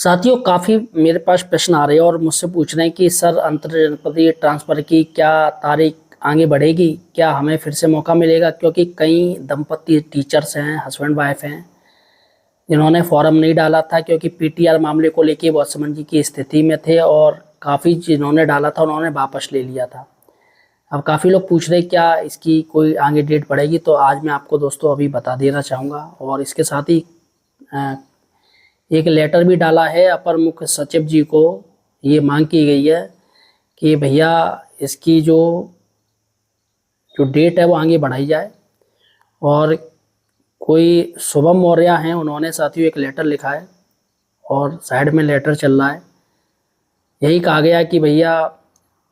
साथियों, काफ़ी मेरे पास प्रश्न आ रहे हैं और मुझसे पूछ रहे हैं कि सर अंतर जनपदीय ट्रांसफ़र की क्या तारीख आगे बढ़ेगी, क्या हमें फिर से मौका मिलेगा? क्योंकि कई दंपति टीचर्स हैं, हस्बैंड वाइफ हैं, जिन्होंने फॉर्म नहीं डाला था क्योंकि पीटीआर मामले को लेके बहुत असमंजस की स्थिति में थे और काफ़ी जिन्होंने डाला था उन्होंने वापस ले लिया था। अब काफ़ी लोग पूछ रहे हैं क्या इसकी कोई आगे डेट बढ़ेगी, तो आज मैं आपको दोस्तों अभी बता देना चाहूँगा। और इसके साथ ही अ, एक लेटर भी डाला है अपर मुख्य सचिव जी को। ये मांग की गई है कि भैया इसकी जो डेट है वो आगे बढ़ाई जाए। और कोई शुभम मौर्य हैं, उन्होंने साथियों एक लेटर लिखा है और साइड में लेटर चल रहा है। यही कहा गया कि भैया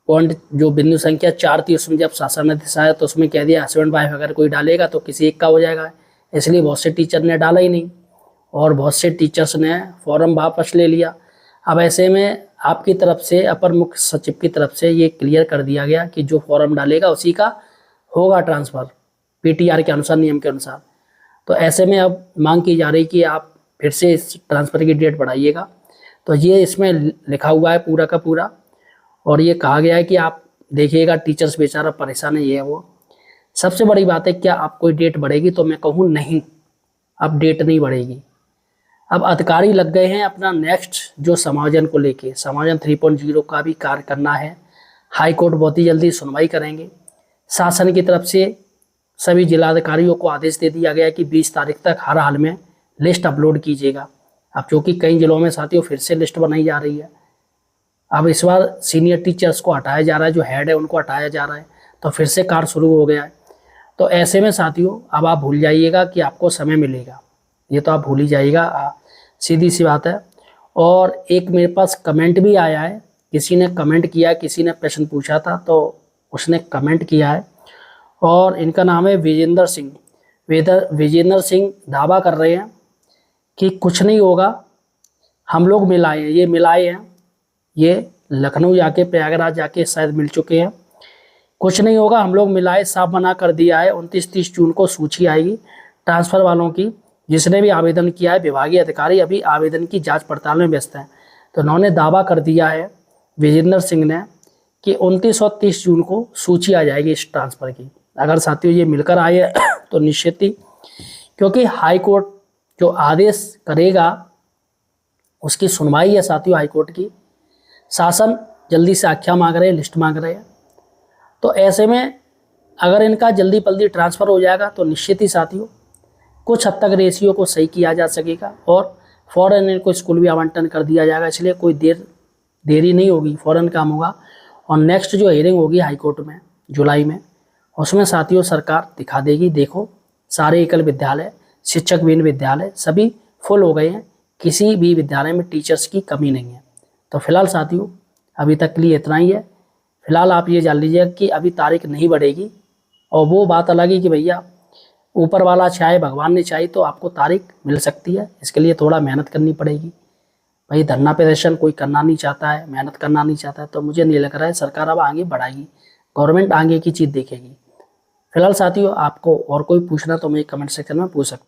पॉइंट जो बिंदु संख्या 4 थी उसमें जब शासनादेश आया तो उसमें कह दिया हस्बैंड वाइफ अगर कोई डालेगा तो किसी एक का हो जाएगा, इसलिए बहुत से टीचर ने डाला ही नहीं और बहुत से टीचर्स ने फॉर्म वापस ले लिया। अब ऐसे में आपकी तरफ से अपर मुख्य सचिव की तरफ से ये क्लियर कर दिया गया कि जो फॉर्म डालेगा उसी का होगा ट्रांसफ़र, पीटीआर के अनुसार, नियम के अनुसार। तो ऐसे में अब मांग की जा रही कि आप फिर से इस ट्रांसफ़र की डेट बढ़ाइएगा। तो ये इसमें लिखा हुआ है पूरा का पूरा, और ये कहा गया है कि आप देखिएगा टीचर्स बेचारा परेशान है, ये है वो। सबसे बड़ी बात है, क्या आप कोई डेट बढ़ेगी? तो मैं कहूँ नहीं, अब डेट नहीं बढ़ेगी। अब अधिकारी लग गए हैं अपना नेक्स्ट जो समायोजन को लेके, समायोजन 3.0 का भी कार्य करना है। हाई कोर्ट बहुत ही जल्दी सुनवाई करेंगे। शासन की तरफ से सभी जिलाधिकारियों को आदेश दे दिया गया कि 20 तारीख तक हर हाल में लिस्ट अपलोड कीजिएगा। अब क्योंकि कई जिलों में साथियों फिर से लिस्ट बनाई जा रही है, अब इस बार सीनियर टीचर्स को हटाया जा रहा है, जो हेड है उनको हटाया जा रहा है, तो फिर से कार्य शुरू हो गया है। तो ऐसे में साथियों अब आप भूल जाइएगा कि आपको समय मिलेगा, ये तो आप भूल ही जाइएगा, सीधी सी बात है। और एक मेरे पास कमेंट भी आया है, किसी ने कमेंट किया, किसी ने प्रश्न पूछा था तो उसने कमेंट किया है और इनका नाम है विजेंद्र सिंह। विजेंद्र सिंह दावा कर रहे हैं कि कुछ नहीं होगा, हम लोग मिलाए हैं, ये मिलाए हैं, ये लखनऊ जाके प्रयागराज जाके शायद मिल चुके हैं। कुछ नहीं होगा, हम लोग मिलाए, साफ मना कर दिया है। 29-30 जून को सूची आएगी ट्रांसफ़र वालों की, जिसने भी आवेदन किया है। विभागीय अधिकारी अभी आवेदन की जांच पड़ताल में व्यस्त हैं। तो उन्होंने दावा कर दिया है विजेंद्र सिंह ने कि 29 और 30 जून को सूची आ जाएगी इस ट्रांसफ़र की। अगर साथियों ये मिलकर आए तो निश्चित ही, क्योंकि हाई कोर्ट जो आदेश करेगा उसकी सुनवाई है साथियों हाई कोर्ट की। शासन जल्दी से आख्या मांग रहे हैं, लिस्ट मांग रहे हैं। तो ऐसे में अगर इनका जल्दी पल्दी ट्रांसफ़र हो जाएगा तो निश्चित ही साथियों कुछ हद तक रेशियो को सही किया जा सकेगा और फ़ौरन इनको स्कूल भी आवंटन कर दिया जाएगा। इसलिए कोई देरी नहीं होगी, फ़ौरन काम होगा। और नेक्स्ट जो हियरिंग होगी हाई कोर्ट में जुलाई में, उसमें साथियों सरकार दिखा देगी, देखो सारे एकल विद्यालय, शिक्षक विहीन विद्यालय सभी फुल हो गए हैं, किसी भी विद्यालय में टीचर्स की कमी नहीं है। तो फिलहाल साथियों अभी तक के लिए इतना ही है। फिलहाल आप ये जान लीजिएगा कि अभी तारीख नहीं बढ़ेगी, और वो बात अलग है कि भैया ऊपर वाला चाहे, भगवान ने चाही तो आपको तारीख मिल सकती है। इसके लिए थोड़ा मेहनत करनी पड़ेगी। भाई धरना प्रदर्शन कोई करना नहीं चाहता है, मेहनत करना नहीं चाहता है, तो मुझे नहीं लग रहा है सरकार अब आगे बढ़ाएगी, गवर्नमेंट आगे की चीज़ देखेगी। फिलहाल साथियों आपको और कोई पूछना तो मैं कमेंट सेक्शन में पूछ सकते हैं।